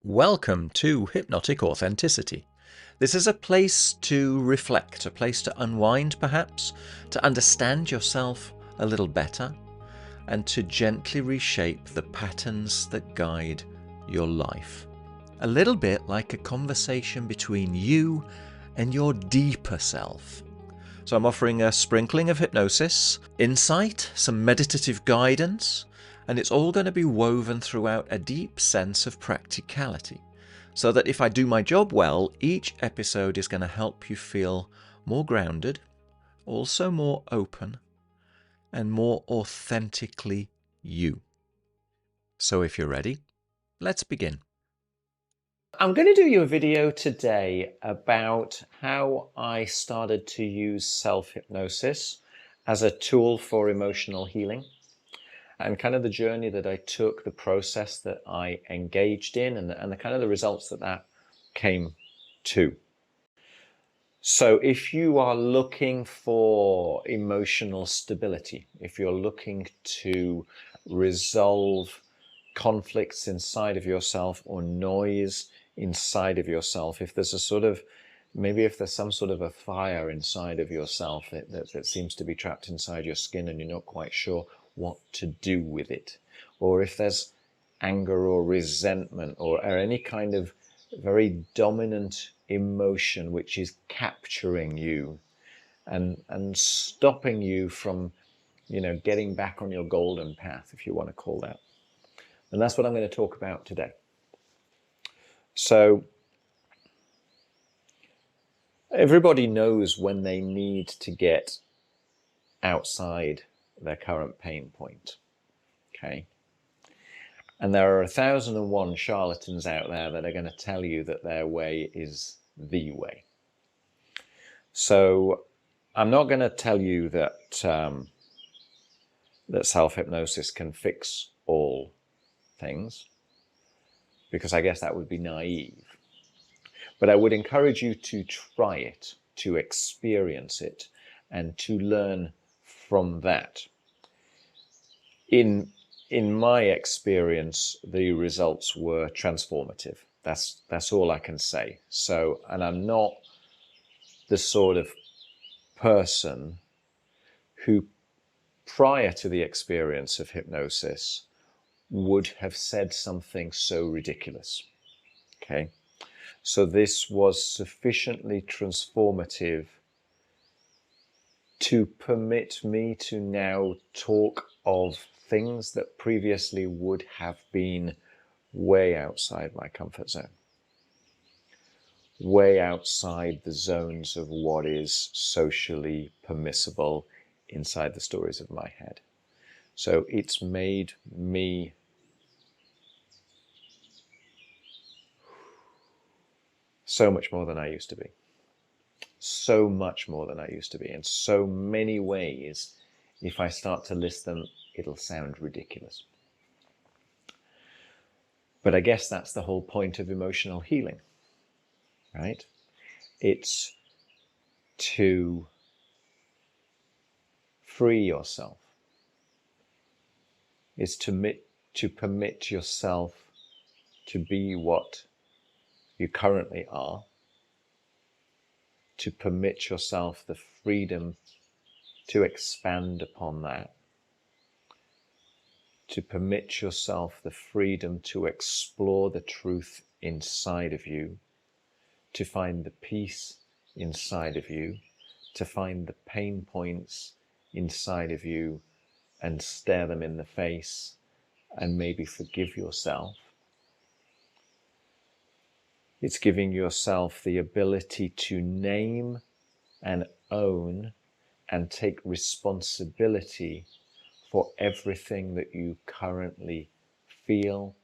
Welcome to Hypnotic Authenticity. This is a place to reflect, a place to unwind perhaps, to understand yourself a little better, and to gently reshape the patterns that guide your life. A little bit like a conversation between you and your deeper self. So I'm offering a sprinkling of hypnosis, insight, some meditative guidance, and it's all going to be woven throughout a deep sense of practicality. So that if I do my job well, each episode is going to help you feel more grounded, also more open, and more authentically you. So if you're ready, let's begin. I'm going to do you a video today about how I started to use self-hypnosis as a tool for emotional healing and kind of the journey that I took, the process that I engaged in and the kind of the results that came to. So if you are looking for emotional stability, if you're looking to resolve conflicts inside of yourself or noise inside of yourself, if there's a sort of, maybe if there's some sort of a fire inside of yourself that seems to be trapped inside your skin and you're not quite sure what to do with it, or if there's anger or resentment or any kind of very dominant emotion which is capturing you and stopping you from, getting back on your golden path, if you want to call that. And that's what I'm going to talk about today. So everybody knows when they need to get outside their current pain point, okay? And there are 1,001 charlatans out there that are going to tell you that their way is the way. So I'm not going to tell you that that self-hypnosis can fix all things, because I guess that would be naive. But I would encourage you to try it, to experience it, and to learn from that. In my experience, the results were transformative. That's all I can say. So, and I'm not the sort of person who, prior to the experience of hypnosis, would have said something so ridiculous. Okay? So this was sufficiently transformative to permit me to now talk of things that previously would have been way outside my comfort zone, way outside the zones of what is socially permissible inside the stories of my head. So it's made me so much more than I used to be. So much more than I used to be. In so many ways, if I start to list them, it'll sound ridiculous. But I guess that's the whole point of emotional healing, right? It's to free yourself. It's to permit yourself to be what you currently are, to permit yourself the freedom to expand upon that, to permit yourself the freedom to explore the truth inside of you, to find the peace inside of you, to find the pain points inside of you and stare them in the face and maybe forgive yourself. It's giving yourself the ability to name and own and take responsibility for everything that you currently feel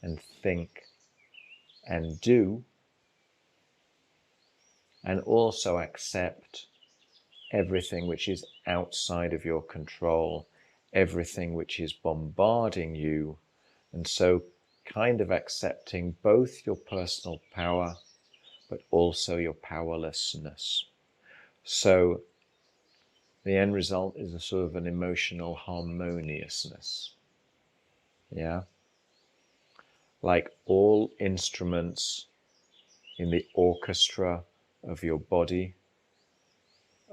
and think and do, and also accept everything which is outside of your control, everything which is bombarding you, and so kind of accepting both your personal power but also your powerlessness. So the end result is a sort of an emotional harmoniousness. Yeah? like all instruments in the orchestra of your body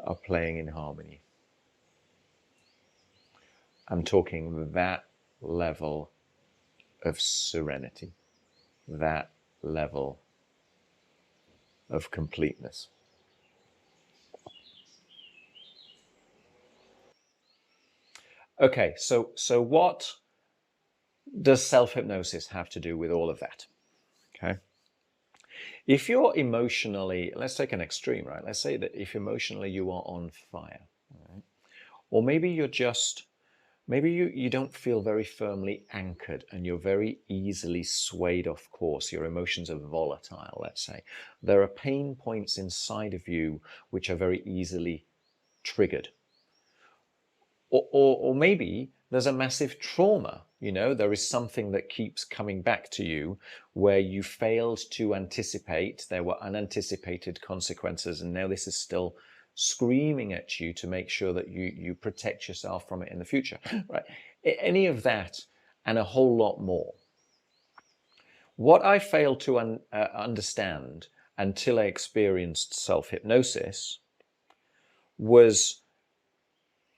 are playing in harmony. I'm talking that level of serenity, that level of completeness. Okay, so what does self-hypnosis have to do with all of that? Okay. If you're emotionally, let's take an extreme, right? Let's say that if emotionally you are on fire, right? Or maybe you're just, maybe you don't feel very firmly anchored and you're very easily swayed off course. Your emotions are volatile, let's say. There are pain points inside of you which are very easily triggered. Or maybe there's a massive trauma, there is something that keeps coming back to you where you failed to anticipate, there were unanticipated consequences, and now this is still screaming at you to make sure that you protect yourself from it in the future, right? Any of that and a whole lot more. What I failed to understand until I experienced self-hypnosis was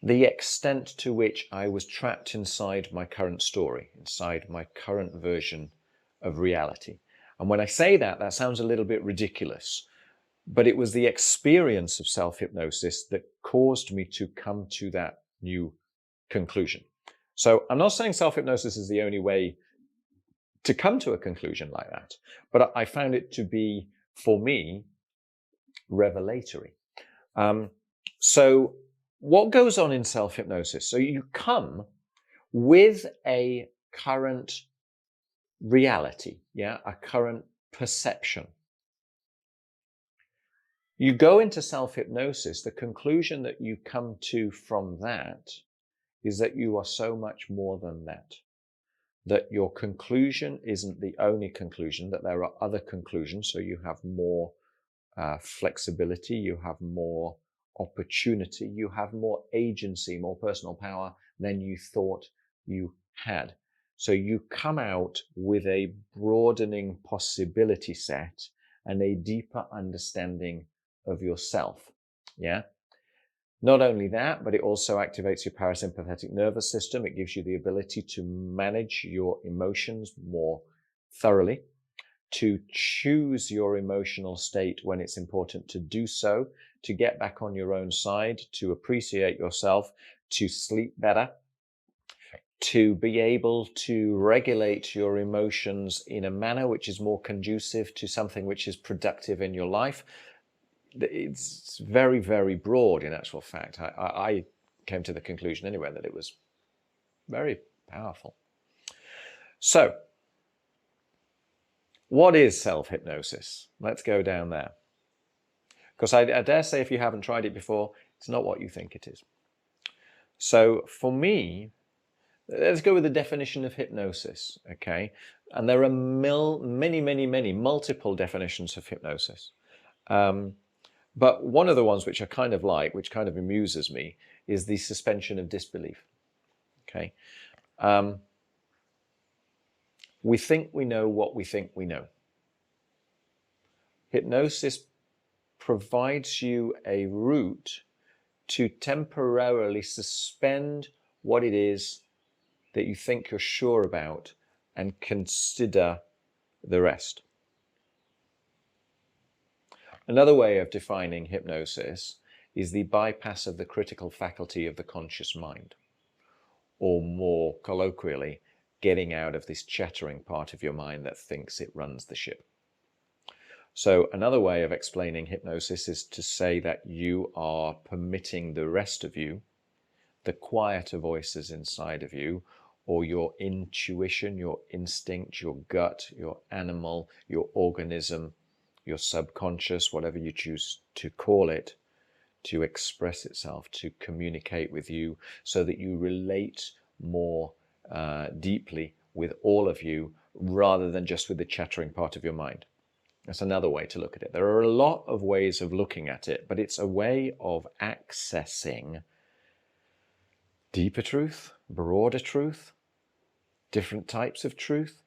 the extent to which I was trapped inside my current story, inside my current version of reality. And when I say that, that sounds a little bit ridiculous, but it was the experience of self-hypnosis that caused me to come to that new conclusion. So I'm not saying self-hypnosis is the only way to come to a conclusion like that, but I found it to be, for me, revelatory. So what goes on in self-hypnosis? So you come with a current reality, a current perception. You go into self-hypnosis, the conclusion that you come to from that is that you are so much more than that. That your conclusion isn't the only conclusion, that there are other conclusions, so you have more flexibility, you have more opportunity, you have more agency, more personal power than you thought you had. So you come out with a broadening possibility set and a deeper understanding of yourself. Not only that, but it also activates your parasympathetic nervous system. It gives you the ability to manage your emotions more thoroughly, to choose your emotional state when it's important to do so, to get back on your own side, to appreciate yourself, to sleep better, to be able to regulate your emotions in a manner which is more conducive to something which is productive in your life. It's very, very broad in actual fact. I came to the conclusion anyway that it was very powerful. So, what is self-hypnosis? Let's go down there. Because I dare say if you haven't tried it before, it's not what you think it is. So for me, let's go with the definition of hypnosis, okay? And there are many, multiple definitions of hypnosis. But one of the ones which I kind of like, which kind of amuses me, is the suspension of disbelief, okay? We think we know what we think we know. Hypnosis provides you a route to temporarily suspend what it is that you think you're sure about and consider the rest. Another way of defining hypnosis is the bypass of the critical faculty of the conscious mind, or more colloquially, getting out of this chattering part of your mind that thinks it runs the ship. So another way of explaining hypnosis is to say that you are permitting the rest of you, the quieter voices inside of you, or your intuition, your instinct, your gut, your animal, your organism, your subconscious, whatever you choose to call it, to express itself, to communicate with you so that you relate more deeply with all of you rather than just with the chattering part of your mind. That's another way to look at it. There are a lot of ways of looking at it, but it's a way of accessing deeper truth, broader truth, different types of truth,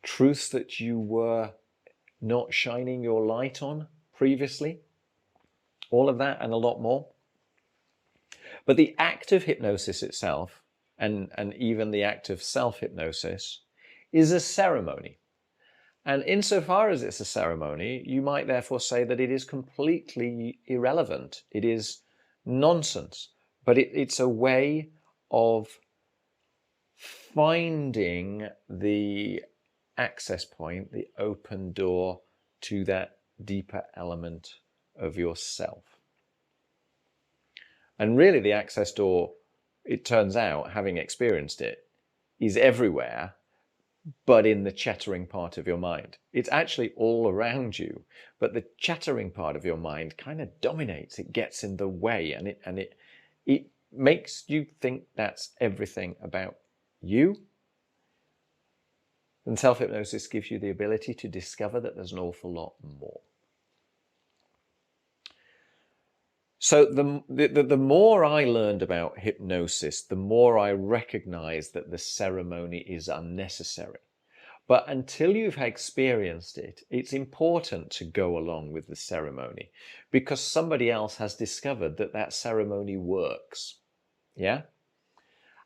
truths that you were not shining your light on previously. All of that and a lot more. But the act of hypnosis itself, and even the act of self-hypnosis, is a ceremony. And insofar as it's a ceremony, you might therefore say that it is completely irrelevant. It is nonsense. But it's a way of finding the access point, the open door to that deeper element of yourself. And really the access door, it turns out, having experienced it, is everywhere, but in the chattering part of your mind. It's actually all around you, but the chattering part of your mind kind of dominates. It gets in the way, and it makes you think that's everything about you. And self-hypnosis gives you the ability to discover that there's an awful lot more. So the more I learned about hypnosis, the more I recognized that the ceremony is unnecessary. But until you've experienced it, it's important to go along with the ceremony because somebody else has discovered that that ceremony works. Yeah?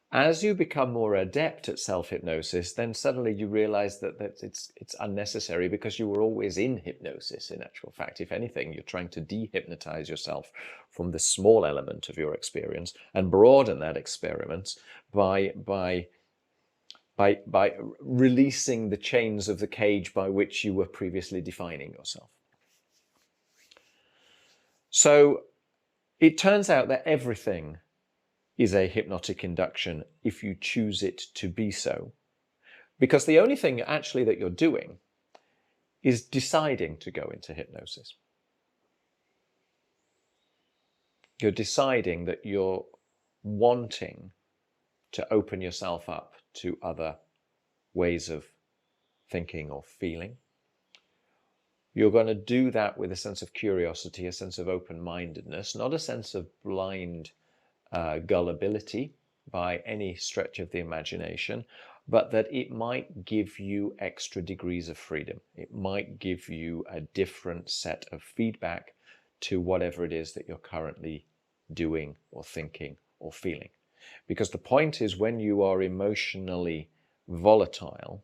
As you become more adept at self-hypnosis, then suddenly you realize that it's unnecessary because you were always in hypnosis, in actual fact. If anything, you're trying to de-hypnotize yourself from the small element of your experience and broaden that experiment by releasing the chains of the cage by which you were previously defining yourself. So it turns out that everything is a hypnotic induction if you choose it to be so. Because the only thing actually that you're doing is deciding to go into hypnosis. You're deciding that you're wanting to open yourself up to other ways of thinking or feeling. You're going to do that with a sense of curiosity, a sense of open-mindedness, not a sense of blind gullibility by any stretch of the imagination, but that it might give you extra degrees of freedom. It might give you a different set of feedback to whatever it is that you're currently doing or thinking or feeling. Because the point is, when you are emotionally volatile,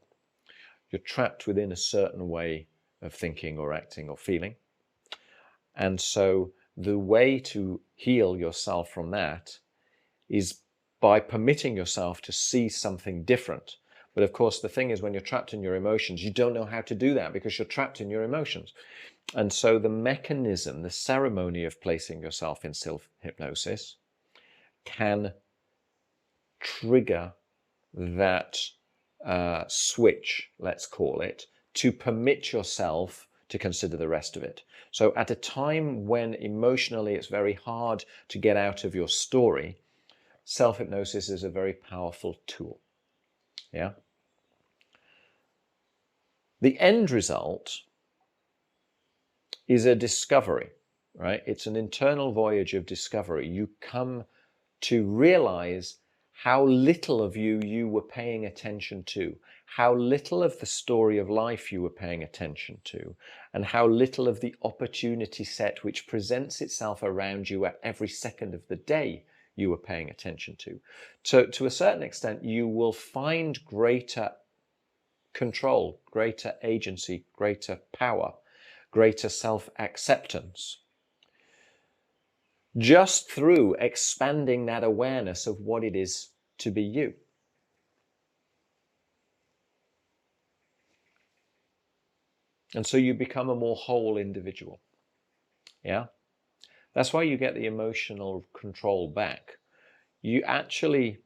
you're trapped within a certain way of thinking or acting or feeling. And so the way to heal yourself from that is by permitting yourself to see something different. But of course, the thing is, when you're trapped in your emotions, you don't know how to do that because you're trapped in your emotions. And so the mechanism, the ceremony of placing yourself in self-hypnosis can trigger that switch, let's call it, to permit yourself to consider the rest of it. So at a time when emotionally it's very hard to get out of your story, self-hypnosis is a very powerful tool. Yeah. The end result is a discovery, right? It's an internal voyage of discovery. You come to realize how little of you were paying attention to, how little of the story of life you were paying attention to, and how little of the opportunity set which presents itself around you at every second of the day you were paying attention to. So to a certain extent, you will find greater control, greater agency, greater power, greater self-acceptance just through expanding that awareness of what it is to be you. And so you become a more whole individual. Yeah? That's why you get the emotional control back. You actually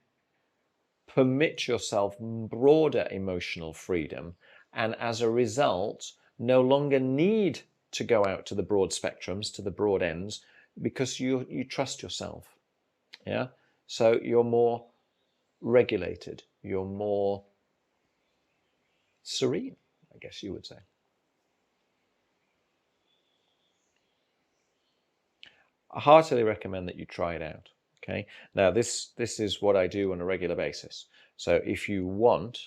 permit yourself broader emotional freedom, and as a result, no longer need to go out to the broad spectrums, to the broad ends, because you trust yourself. Yeah? So you're more regulated, you're more serene, I guess you would say. I heartily recommend that you try it out. Okay. Now this is what I do on a regular basis. So if you want,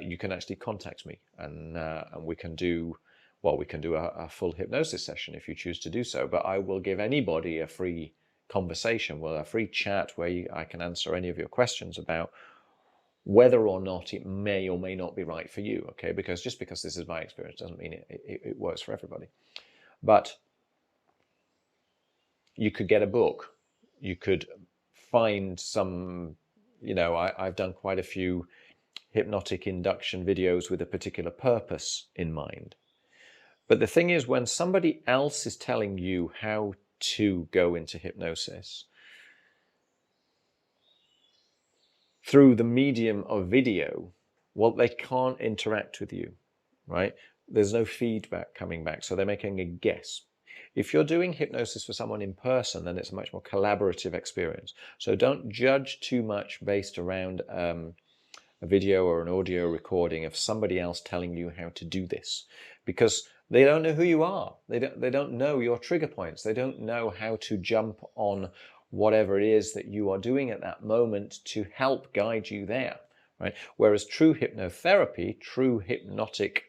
you can actually contact me, and we can do, well, we can do a full hypnosis session if you choose to do so. But I will give anybody a free conversation, well, a free chat where I can answer any of your questions about whether or not it may or may not be right for you. Okay, because just because this is my experience doesn't mean it works for everybody. But you could get a book, you could find some, I've done quite a few hypnotic induction videos with a particular purpose in mind. But the thing is, when somebody else is telling you how to go into hypnosis through the medium of video, well, they can't interact with you, right? There's no feedback coming back, so they're making a guess. If you're doing hypnosis for someone in person, then it's a much more collaborative experience. So don't judge too much based around a video or an audio recording of somebody else telling you how to do this, because they don't know who you are. They don't know your trigger points. They don't know how to jump on whatever it is that you are doing at that moment to help guide you there, right? Whereas true hypnotherapy, true hypnotic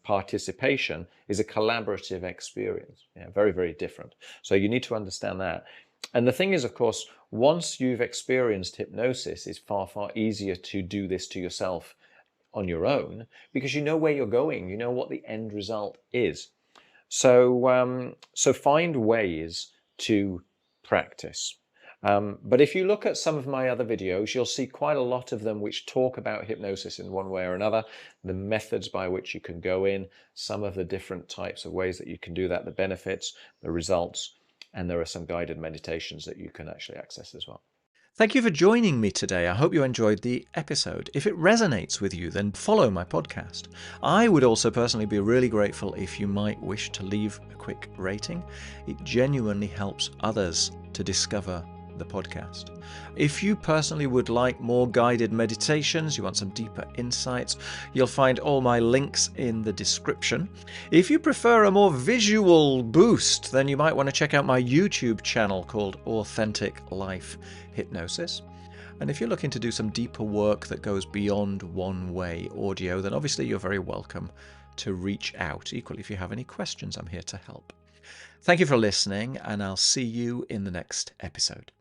participation is a collaborative experience. Yeah, very, very different. So you need to understand that. And the thing is, of course, once you've experienced hypnosis, it's far, far easier to do this to yourself on your own, because you know where you're going, you know what the end result is. So, so find ways to practice. But if you look at some of my other videos, you'll see quite a lot of them which talk about hypnosis in one way or another, the methods by which you can go in, some of the different types of ways that you can do that, the benefits, the results, and there are some guided meditations that you can actually access as well. Thank you for joining me today. I hope you enjoyed the episode. If it resonates with you, then follow my podcast. I would also personally be really grateful if you might wish to leave a quick rating. It genuinely helps others to discover the podcast. If you personally would like more guided meditations, you want some deeper insights, you'll find all my links in the description. If you prefer a more visual boost, then you might want to check out my YouTube channel called Authentic Life Hypnosis. And if you're looking to do some deeper work that goes beyond one-way audio, then obviously you're very welcome to reach out. Equally, if you have any questions, I'm here to help. Thank you for listening, and I'll see you in the next episode.